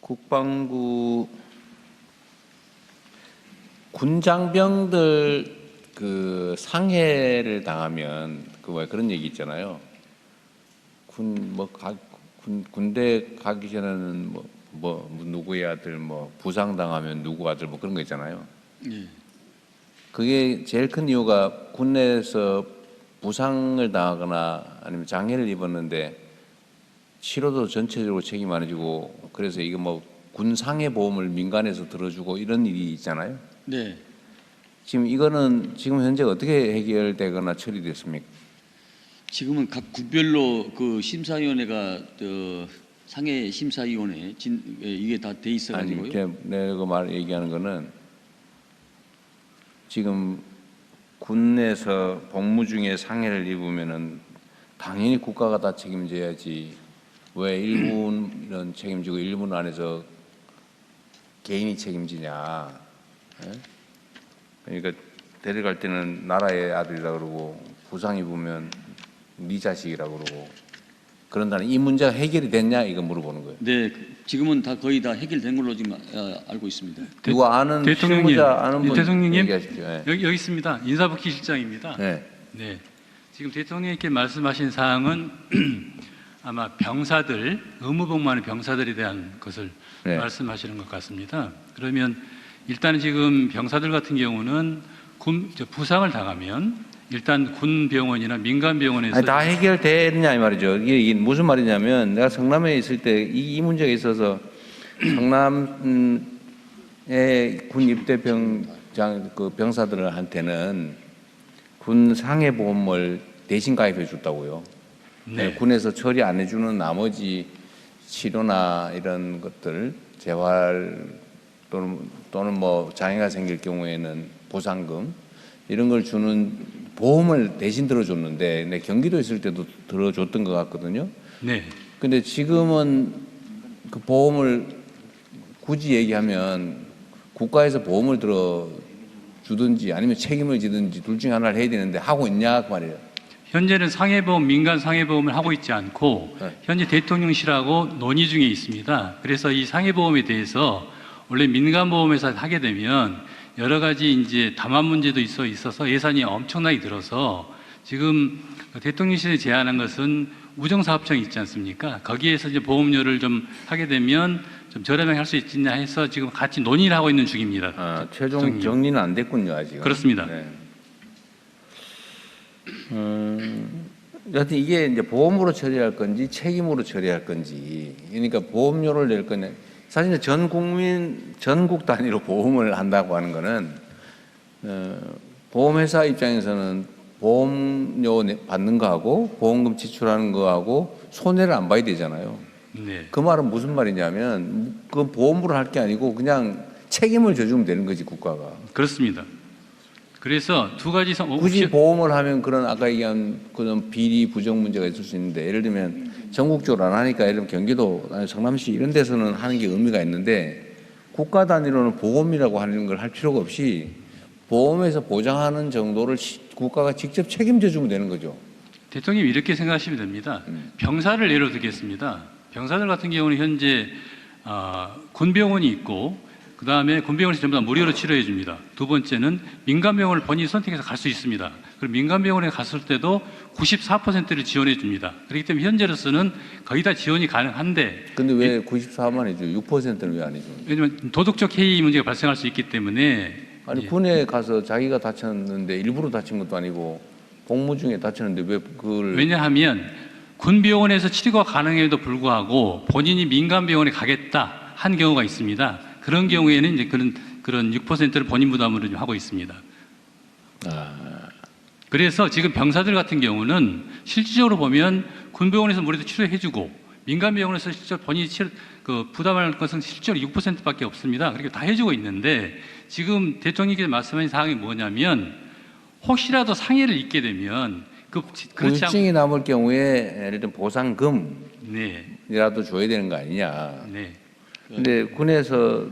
국방부 군장병들 그 상해를 당하면 그런 얘기 있잖아요. 군대 가기 전에는 누구의 아들 부상 당하면 누구 아들 그런 거 있잖아요. 예. 그게 제일 큰 이유가 군내에서 부상을 당하거나 아니면 장애를 입었는데 치료도 전체적으로 책임 안 해주고, 그래서 이게 군 상해 보험을 민간에서 들어주고 이런 일이 있잖아요. 네. 지금 이거는 지금 현재 어떻게 해결되거나 처리됐습니까? 지금은 각 군별로 그 심사위원회가 상해 심사위원회 이게 다 돼 있어가지고요. 아니, 내가 얘기하는 거는 지금 군에서 복무 중에 상해를 입으면은 당연히 국가가 다 책임져야지. 왜 일부는 책임지고 일부는 안에서 개인이 책임지냐? 예? 그러니까 데려갈 때는 나라의 아들이라 그러고 부상 입으면 네 자식이라 그러고 그런다는 이 문제가 해결이 됐냐 이거 물어보는 거예요. 네, 지금은 다 거의 다 해결된 걸로 지금 알고 있습니다. 누구 아는 대통령님, 실무자 아는 분 대통령님 얘기하십시오. 예. 여기 있습니다. 인사복귀 실장입니다. 네. 네. 지금 대통령님께 말씀하신 사항은 아마 병사들, 의무복무하는 병사들에 대한 것을 네. 말씀하시는 것 같습니다. 그러면 일단 지금 병사들 같은 경우는 부상을 당하면 일단 군 병원이나 민간 병원에서 아니, 다 해결되느냐 이 말이죠. 이게 무슨 말이냐면 내가 성남에 있을 때 이 문제가 있어서 성남의 군 입대 병사들한테는 군 상해 보험을 대신 가입해 줬다고요. 네. 군에서 처리 안 해주는 나머지 치료나 이런 것들 재활 또는 장애가 생길 경우에는 보상금 이런 걸 주는 보험을 대신 들어줬는데 경기도 있을 때도 들어줬던 것 같거든요. 네. 근데 지금은 그 보험을 굳이 얘기하면 국가에서 보험을 들어주든지 아니면 책임을 지든지 둘 중에 하나를 해야 되는데 하고 있냐 그 말이에요. 현재는 상해보험, 민간 상해보험을 하고 있지 않고 네. 현재 대통령실하고 논의 중에 있습니다. 그래서 이 상해보험에 대해서 원래 민간보험회사 하게 되면 여러 가지 이제 담합 문제도 있어서 예산이 엄청나게 들어서 지금 대통령실이 제안한 것은 우정사업청이 있지 않습니까? 거기에서 이제 보험료를 좀 하게 되면 좀 저렴하게 할 수 있겠냐 해서 지금 같이 논의를 하고 있는 중입니다. 최종 정리는 안 됐군요, 아직. 그렇습니다. 네. 여하튼 이게 이제 보험으로 처리할 건지 책임으로 처리할 건지, 그러니까 보험료를 낼 거냐. 사실 전국 단위로 보험을 한다고 하는 거는 보험회사 입장에서는 보험료 받는 거하고 보험금 지출하는 거하고 손해를 안 봐야 되잖아요. 네. 그 말은 무슨 말이냐면 그 보험으로 할 게 아니고 그냥 책임을 져주면 되는 거지 국가가. 그렇습니다. 그래서 두 가지 굳이 보험을 하면 그런 아까 얘기한 그런 비리 부정 문제가 있을 수 있는데, 예를 들면 전국적으로 안 하니까 예를 들면 경기도 성남시 이런 데서는 하는 게 의미가 있는데 국가 단위로는 보험이라고 하는 걸 할 필요가 없이 보험에서 보장하는 정도를 국가가 직접 책임져 주면 되는 거죠. 대통령이 이렇게 생각하시면 됩니다. 병사를 예로 들겠습니다. 병사들 같은 경우는 현재 군병원이 있고 그 다음에 군병원에서 전부 다 무료로 치료해 줍니다. 두 번째는 민간병원을 본인이 선택해서 갈 수 있습니다. 그리고 민간병원에 갔을 때도 94%를 지원해 줍니다. 그렇기 때문에 현재로서는 거의 다 지원이 가능한데. 근데 왜 94만 해줘? 6%는 왜 안 해줘? 왜냐면 도덕적 해이 문제가 발생할 수 있기 때문에. 아니 군에 가서 자기가 다쳤는데 일부러 다친 것도 아니고 복무 중에 다쳤는데 왜 그걸? 왜냐하면 군병원에서 치료가 가능해도 불구하고 본인이 민간병원에 가겠다 한 경우가 있습니다. 그런 경우에는 이제 그런 6%를 본인 부담으로 좀 하고 있습니다. 그래서 지금 병사들 같은 경우는 실질적으로 보면 군병원에서 무료로 치료해주고 민간병원에서 실제 본인이 부담할 것은 실제로 6%밖에 없습니다. 그렇게 다 해주고 있는데 지금 대통령께서 말씀하신 사항이 뭐냐면 혹시라도 상해를 입게 되면 그렇지 우울증이 남을 경우에 예를 들면 보상금이라도 네. 줘야 되는 거 아니냐. 네. 근데 군에서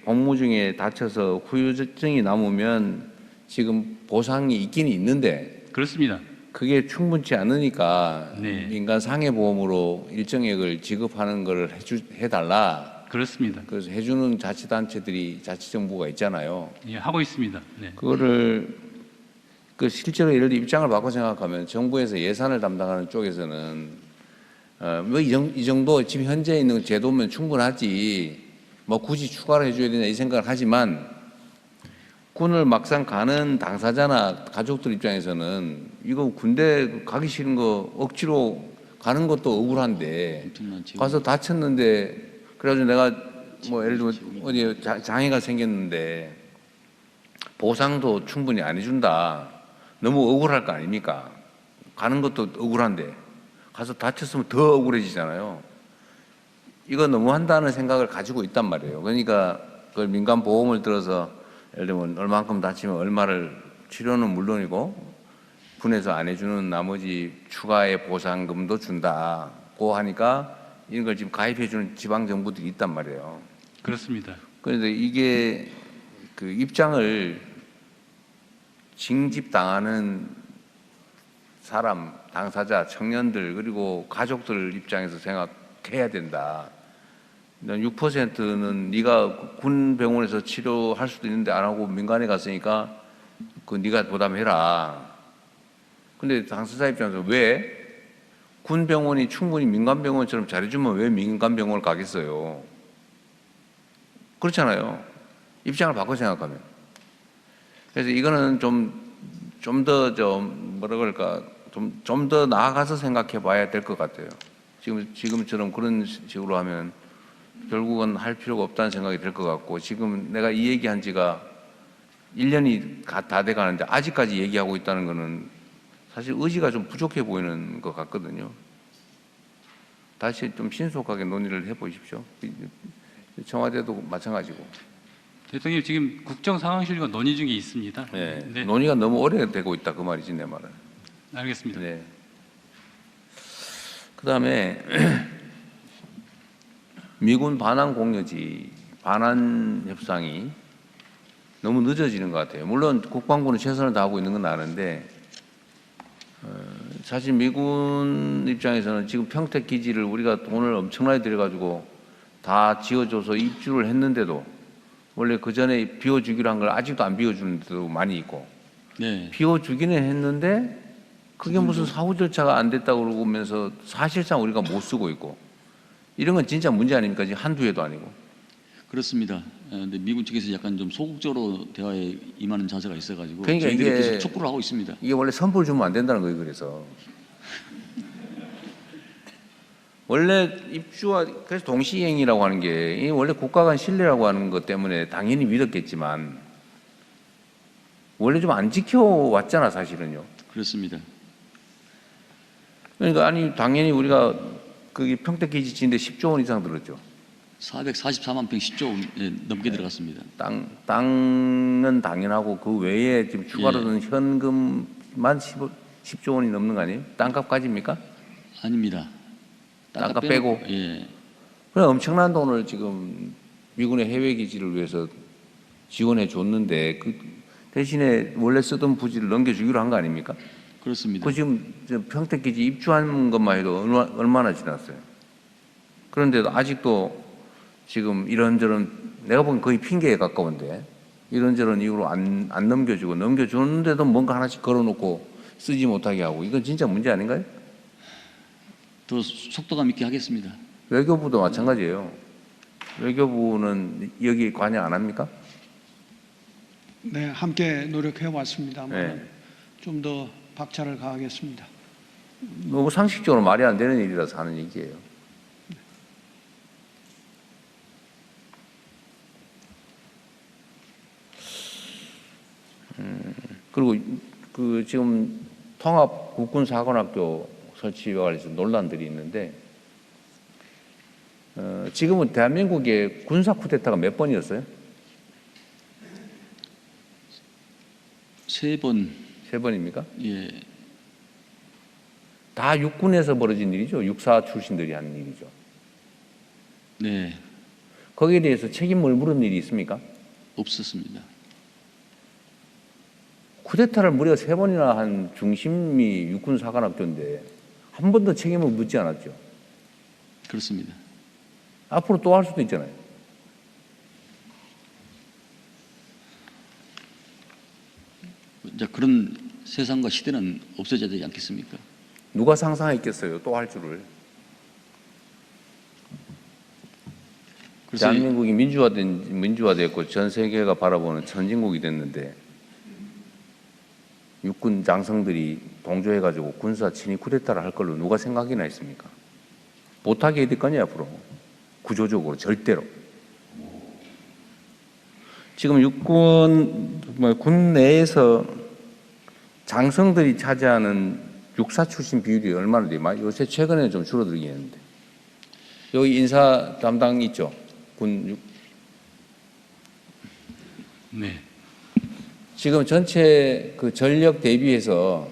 복무 중에 다쳐서 후유증이 남으면 지금 보상이 있긴 있는데 그렇습니다. 그게 충분치 않으니까 네. 민간 상해보험으로 일정액을 지급하는 걸 해달라. 그렇습니다. 그래서 해주는 자치단체들이 자치정부가 있잖아요. 예, 하고 있습니다. 네. 그거를 그 실제로 예를 들어 입장을 바꿔 생각하면 정부에서 예산을 담당하는 쪽에서는 뭐 이 정도 지금 현재 있는 제도면 충분하지 뭐 굳이 추가로 해줘야 되냐 이 생각을 하지만 군을 막상 가는 당사자나 가족들 입장에서는 이거 군대 가기 싫은 거 억지로 가는 것도 억울한데 엄청난 지원. 가서 다쳤는데 그래가지고 내가 뭐 예를 들면 어디 장애가 생겼는데 보상도 충분히 안 해준다. 너무 억울할 거 아닙니까? 가는 것도 억울한데 가서 다쳤으면 더 억울해지잖아요. 이거 너무 한다는 생각을 가지고 있단 말이에요. 그러니까 그걸 민간 보험을 들어서 예를 들면 얼마만큼 다치면 얼마를 치료는 물론이고 군에서 안 해주는 나머지 추가의 보상금도 준다고 하니까 이런 걸 지금 가입해주는 지방 정부들이 있단 말이에요. 그렇습니다. 그런데 이게 그 입장을 징집당하는 사람, 당사자, 청년들 그리고 가족들 입장에서 생각해야 된다. 6%는 네가 군 병원에서 치료할 수도 있는데 안 하고 민간에 갔으니까 그 네가 부담해라. 근데 당사자 입장에서 왜 군 병원이 충분히 민간 병원처럼 잘해주면 왜 민간 병원을 가겠어요? 그렇잖아요. 입장을 바꿔 생각하면. 그래서 이거는 좀 뭐라 그럴까 좀 더 나아가서 생각해 봐야 될 것 같아요. 지금처럼 그런 식으로 하면 결국은 할 필요가 없다는 생각이 들 것 같고 지금 내가 이 얘기한 지가 1년이 다 돼 가는데 아직까지 얘기하고 있다는 거는 사실 의지가 좀 부족해 보이는 것 같거든요. 다시 좀 신속하게 논의를 해 보십시오. 청와대도 마찬가지고. 대통령 지금 국정상황실과 논의 중에 있습니다. 네. 네. 논의가 너무 오래되고 있다 그 말이지 내 말은. 알겠습니다. 네. 그다음에 미군 반환 공여지 반환 협상이 너무 늦어지는 것 같아요. 물론 국방부는 최선을 다하고 있는 건 아는데 사실 미군 입장에서는 지금 평택 기지를 우리가 돈을 엄청나게 들여가지고 다 지어줘서 입주를 했는데도 원래 그 전에 비워주기로 한 걸 아직도 안 비워주는 데도 많이 있고 네. 비워주기는 했는데 그게 무슨 사후 절차가 안 됐다고 그러면서 사실상 우리가 못 쓰고 있고 이런 건 진짜 문제 아닙니까? 지금 한두 해도 아니고. 그렇습니다. 근데 미국 측에서 약간 좀 소극적으로 대화에 임하는 자세가 있어가지고 그러니까 저희들이 이게- 계속 촉구를 하고 있습니다. 이게 원래 선불 주면 안 된다는 거예요. 그래서 원래 입주와 그래서 동시행이라고 하는 게 이게 원래 국가 간 신뢰라고 하는 것 때문에 당연히 믿었겠지만 원래 좀 안 지켜왔잖아 사실은요. 그렇습니다. 그러니까 아니 당연히 우리가 거기 평택 기지 지는데 10조 원 이상 들었죠. 444만 평 10조 넘게 들어갔습니다. 땅은 당연하고 그 외에 지금 추가로 드는 현금만 10조 원이 넘는 거 아니에요? 땅값까지입니까? 아닙니다. 땅값 빼고? 예. 그래 엄청난 돈을 지금 미군의 해외 기지를 위해서 지원해 줬는데 그 대신에 원래 쓰던 부지를 넘겨주기로 한 거 아닙니까? 그렇습니다. 그 지금 평택 기지 입주한 것만 해도 얼마나 지났어요? 그런데도 아직도 지금 이런저런 내가 보기엔 거의 핑계에 가까운데 이런저런 이유로 안 넘겨주고 넘겨주는데도 뭔가 하나씩 걸어놓고 쓰지 못하게 하고 이건 진짜 문제 아닌가요? 더 속도감 있게 하겠습니다. 외교부도 마찬가지예요. 외교부는 여기 관여 안 합니까? 네, 함께 노력해 왔습니다만 네. 좀 더 박차를 가하겠습니다. 너무 상식적으로 말이 안 되는 일이라서 하는 얘기예요. 그리고 그 지금 통합 국군 사관학교 설치와 관련해서 논란들이 있는데 지금은 대한민국의 군사 쿠데타가 몇 번이었어요? 3번. 3번입니까? 예. 다 육군에서 벌어진 일이죠. 육사 출신들이 하는 일이죠. 네. 거기에 대해서 책임을 물은 일이 있습니까? 없었습니다. 쿠데타를 무려 3번이나 한 중심이 육군사관학교인데 한 번도 책임을 묻지 않았죠. 그렇습니다. 앞으로 또 할 수도 있잖아요. 이제 그런 세상과 시대는 없어져야 되지 않겠습니까? 누가 상상했겠어요, 또 할 줄을. 그래서 대한민국이 민주화됐고 전 세계가 바라보는 선진국이 됐는데 육군 장성들이 동조해가지고 군사 친위 쿠데타를 할 걸로 누가 생각이나 했습니까? 못하게 해야 될 거냐 앞으로. 구조적으로 절대로. 지금 군 내에서 장성들이 차지하는 육사 출신 비율이 얼마나 돼요? 요새 최근에 좀 줄어들긴 했는데. 여기 인사 담당 있죠? 네. 지금 전체 그 전력 대비해서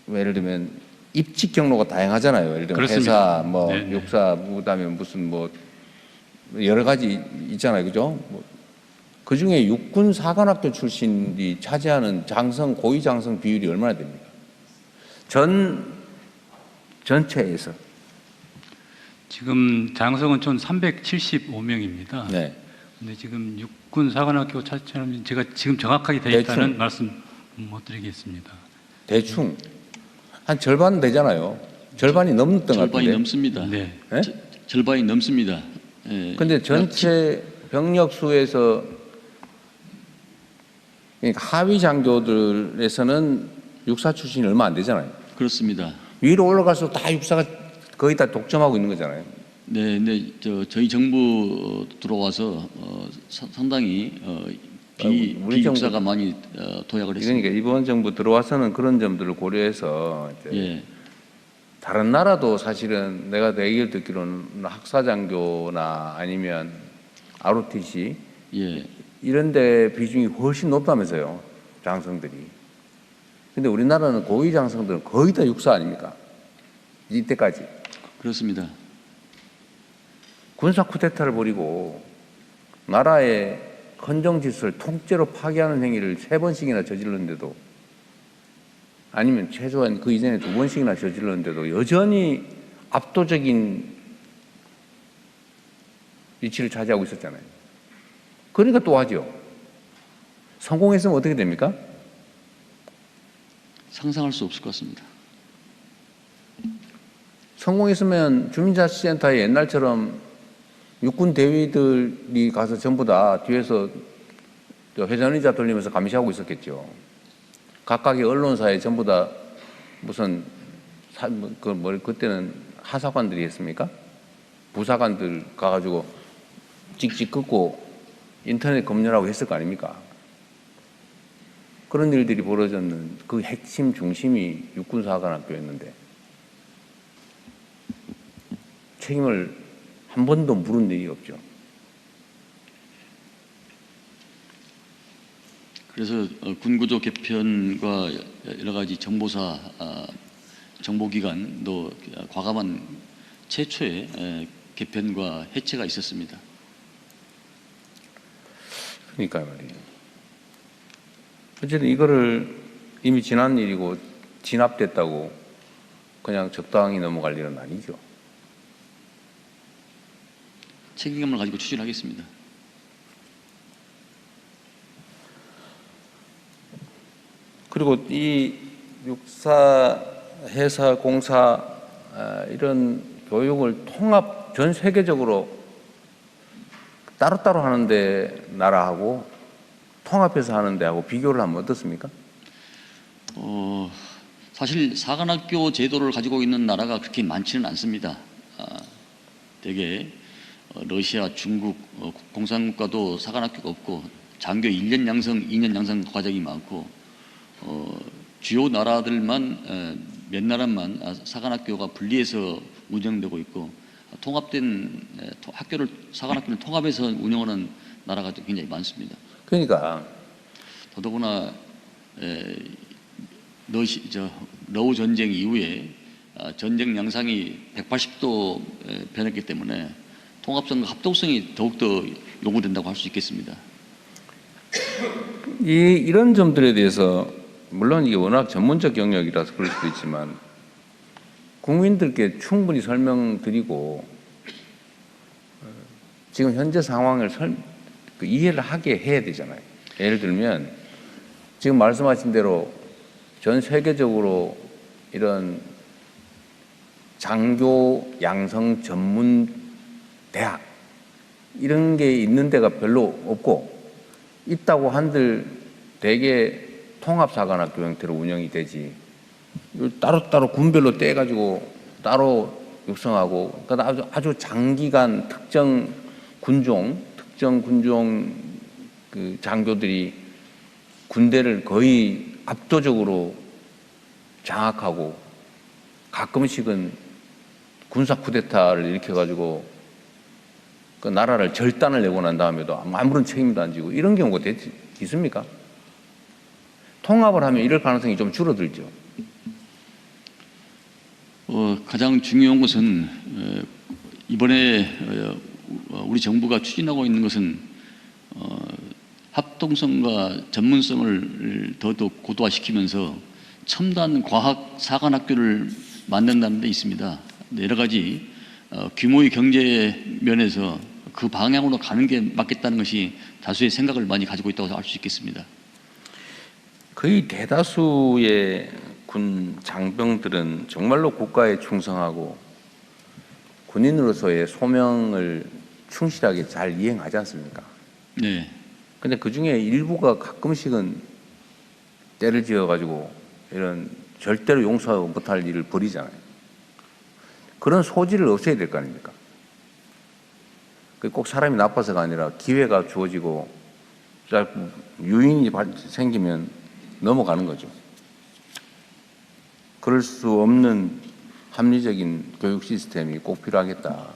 예를 들면 입직 경로가 다양하잖아요. 예를 들면 그렇습니다. 회사, 네네. 육사, 그다음에 무슨 여러 가지 있잖아요, 그죠? 그 중에 육군 사관학교 출신이 차지하는 고위 장성 비율이 얼마나 됩니까? 전체에서. 지금 장성은 총 375명입니다. 네. 근데 지금 육군 사관학교 차처럼 제가 지금 정확하게 데이터는 대충. 말씀 못 드리겠습니다. 대충 한 절반 되잖아요. 절반이 넘는 것 절반이 같은데. 넘습니다. 네. 네? 절반이 넘습니다. 예. 근데 전체 병력 수에서 그러니까 하위 장교들에서는 육사 출신이 얼마 안 되잖아요. 그렇습니다. 위로 올라갈수록 다 육사가 거의 다 독점하고 있는 거잖아요. 네, 근데 저희 정부 들어와서 상당히 우리 비육사가 많이 도약을 했습니다. 그러니까 이번 정부 들어와서는 그런 점들을 고려해서 이제 예, 다른 나라도 사실은 내가 얘기를 듣기로는 학사장교나 아니면 ROTC 예, 이런 데 비중이 훨씬 높다면서요. 장성들이. 근데 우리나라는 고위 장성들은 거의 다 육사 아닙니까? 이때까지. 그렇습니다. 군사 쿠데타를 벌이고 나라의 헌정 질서를 통째로 파괴하는 행위를 3번씩이나 저질렀는데도 아니면 최소한 그 이전에 2번씩이나 저질렀는데도 여전히 압도적인 위치를 차지하고 있었잖아요. 그러니까 또 하죠. 성공했으면 어떻게 됩니까? 상상할 수 없을 것 같습니다. 성공했으면 주민자치센터에 옛날처럼 육군 대위들이 가서 전부 다 뒤에서 회전의자 돌리면서 감시하고 있었겠죠. 각각의 언론사에 전부 다 무슨 그때는 하사관들이 했습니까? 부사관들 가가지고 찍찍 긋고 인터넷 검열하고 했을 거 아닙니까? 그런 일들이 벌어졌는 그 핵심 중심이 육군사관학교였는데 책임을 한 번도 물은 적이 없죠. 그래서 군구조 개편과 여러 가지 정보사, 정보기관도 과감한 최초의 개편과 해체가 있었습니다. 그러니까 말이에요. 어쨌든 이거를 이미 지난 일이고 진압됐다고 그냥 적당히 넘어갈 일은 아니죠. 책임감을 가지고 추진하겠습니다. 그리고 이 육사, 해사, 공사 이런 교육을 전 세계적으로 따로따로 하는데 나라하고 통합해서 하는 데하고 비교를 하면 어떻습니까? 사실 사관학교 제도를 가지고 있는 나라가 그렇게 많지는 않습니다. 되게 러시아, 중국, 공산국가도 사관학교가 없고 장교 1년 양성, 2년 양성 과정이 많고 주요 나라들만 몇 나라만 사관학교가 분리해서 운영되고 있고 통합된 사관학교를 통합해서 운영하는 나라가 굉장히 많습니다. 그러니까 더더구나 러우 전쟁 이후에 전쟁 양상이 180도 변했기 때문에 통합성과 합동성이 더욱더 요구된다고 할 수 있겠습니다. 이런 점들에 대해서 물론 이게 워낙 전문적 영역이라서 그럴 수도 있지만 국민들께 충분히 설명드리고 지금 현재 상황을 이해를 하게 해야 되잖아요. 예를 들면 지금 말씀하신 대로 전 세계적으로 이런 장교 양성 전문 대학 이런 게 있는 데가 별로 없고 있다고 한들 대개 통합사관학교 형태로 운영이 되지 따로따로 군별로 떼가지고 따로 육성하고 그러니까 아주 장기간 특정 군종 그 장교들이 군대를 거의 압도적으로 장악하고 가끔씩은 군사 쿠데타를 일으켜가지고 그 나라를 절단을 내고 난 다음에도 아무런 책임도 안 지고 이런 경우가 있습니까? 통합을 하면 이럴 가능성이 좀 줄어들죠. 가장 중요한 것은 이번에 우리 정부가 추진하고 있는 것은 합동성과 전문성을 더더욱 고도화시키면서 첨단 과학 사관학교를 만든다는 데 있습니다. 여러 가지 규모의 경제 면에서 그 방향으로 가는 게 맞겠다는 것이 다수의 생각을 많이 가지고 있다고 할 수 있겠습니다. 거의 대다수의 군 장병들은 정말로 국가에 충성하고 군인으로서의 소명을 충실하게 잘 이행하지 않습니까? 네. 근데 그 중에 일부가 가끔씩은 때를 지어가지고 이런 절대로 용서 못할 일을 벌이잖아요. 그런 소지를 없애야 될 거 아닙니까? 꼭 사람이 나빠서가 아니라 기회가 주어지고 유인이 생기면 넘어가는 거죠. 그럴 수 없는 합리적인 교육 시스템이 꼭 필요하겠다.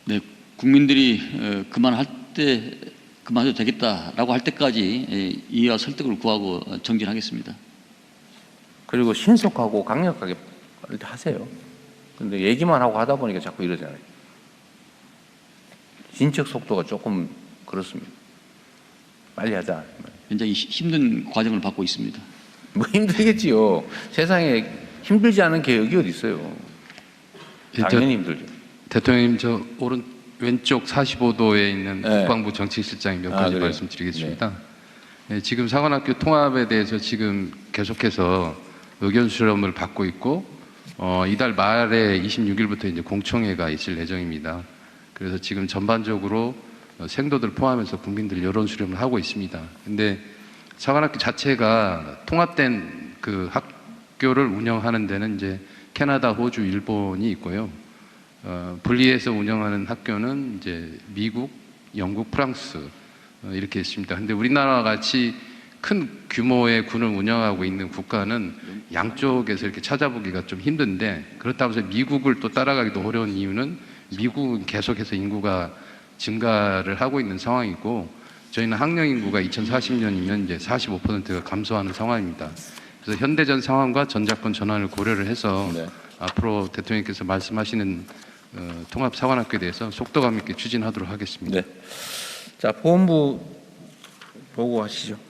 네, 국민들이 그만해도 되겠다라고 할 때까지 이해와 설득을 구하고 정진하겠습니다. 그리고 신속하고 강력하게 하세요. 근데 얘기만 하고 하다 보니까 자꾸 이러잖아요. 진척 속도가 조금 그렇습니다. 빨리 하자. 굉장히 힘든 과정을 받고 있습니다. 뭐 힘들겠지요. 세상에 힘들지 않은 개혁이 어디 있어요. 당연히 힘들죠. 대통령님, 저 왼쪽 45도에 있는 네. 국방부 정책실장이 몇 가지 그래요? 말씀드리겠습니다. 네, 지금 사관학교 통합에 대해서 지금 계속해서 의견 수렴을 받고 있고 이달 말에 26일부터 이제 공청회가 있을 예정입니다. 그래서 지금 전반적으로 생도들 포함해서 국민들 여론 수렴을 하고 있습니다. 근데 사관학교 자체가 통합된 그 학교를 운영하는 데는 이제 캐나다, 호주, 일본이 있고요. 분리해서 운영하는 학교는 이제 미국, 영국, 프랑스 이렇게 있습니다. 근데 우리나라와 같이 큰 규모의 군을 운영하고 있는 국가는 양쪽에서 이렇게 찾아보기가 좀 힘든데 그렇다고 해서 미국을 또 따라가기도 어려운 이유는 미국은 계속해서 인구가 증가를 하고 있는 상황이고 저희는 학령 인구가 2040년이면 이제 45%가 감소하는 상황입니다. 그래서 현대전 상황과 전자권 전환을 고려를 해서 네. 앞으로 대통령께서 말씀하시는 통합 사관학교에 대해서 속도감 있게 추진하도록 하겠습니다. 네. 자, 보훈부 보고하시죠.